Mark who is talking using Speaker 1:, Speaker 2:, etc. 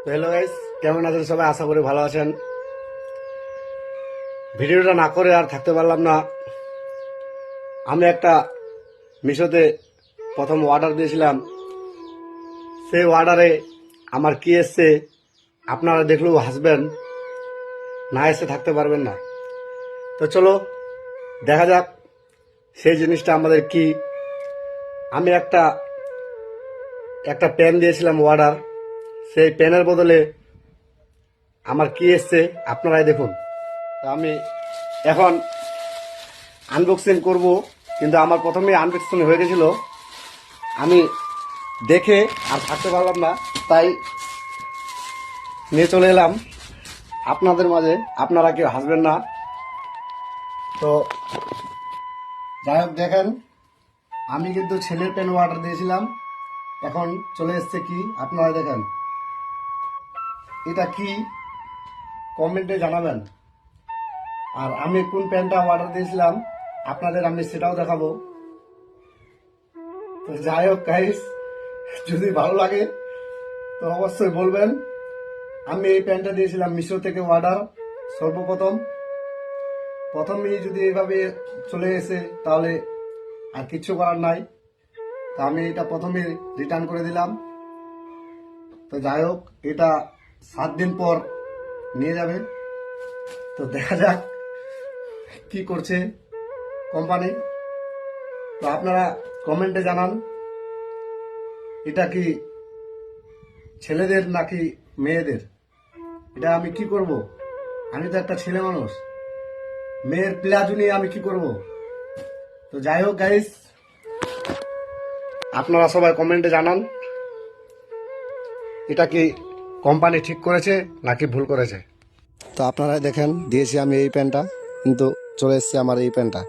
Speaker 1: তো hello guys, কেমন আছেন সবাই? আশা করি ভালো আছেন। ভিডিওটা না করে আর থাকতে পারলাম না। আমি একটা মিশোতে প্রথম অর্ডার দিয়েছিলাম। সেই অর্ডারে আমার কি এসছে আপনারা দেখলেও হাসবেন, না এসে থাকতে পারবেন না। তো চলো দেখা যাক সেই জিনিসটা আমাদের কি। আমি একটা একটা পেন দিয়েছিলাম অর্ডার, সেই পেনের বদলে আমার কি এসছে আপনারাই দেখুন। তো আমি এখন আনবক্সিং করব, কিন্তু আমার প্রথমে আনবক্সিং হয়ে গেছিল। আমি দেখে আর থাকতে পারলাম না, তাই নিয়ে চলে এলাম আপনাদের মাঝে। আপনারা কেউ হাসবেন না। তো যাই হোক, দেখেন আমি কিন্তু ছেলের পেন অর্ডার দিয়েছিলাম, এখন চলে এসছে কি আপনারা দেখেন। এটা কি কমেন্টে জানাবেন। আর আমি কোন পেনটা অর্ডার দিয়েছিলাম আপনাদের আমি সেটাও দেখাবো। তো যাই হোক গাইস, যদি ভালো লাগে তো অবশ্যই বলবেন। আমি এই প্যান্টটা দিয়েছিলাম মিশো থেকে অর্ডার। সর্বপ্রথম প্রথমেই যদি এইভাবে চলে এসে তাহলে আর কিচ্ছু করার নাই। তা আমি এটা প্রথমে রিটার্ন করে দিলাম। তো যাই হোক, এটা 7 দিন পর নিয়ে যাবে। তো দেখা যাক কি করছে কোম্পানি। তো আপনারা কমেন্টে জানান এটা কি ছেলেদের নাকি মেয়েদের। এটা আমি কি করব? আমি তো একটা ছেলে মানুষ, মেয়ের প্লাজো নিয়ে আমি কি করব? তো যাই হোক গাইস, আপনারা সবাই কমেন্টে জানান এটা কি কোম্পানি ঠিক করেছে নাকি ভুল করেছে। তো আপনারাই দেখেন, দিয়েছি আমি এই প্যান্টটা, কিন্তু চলে এসেছে আমার এই প্যান্টটা।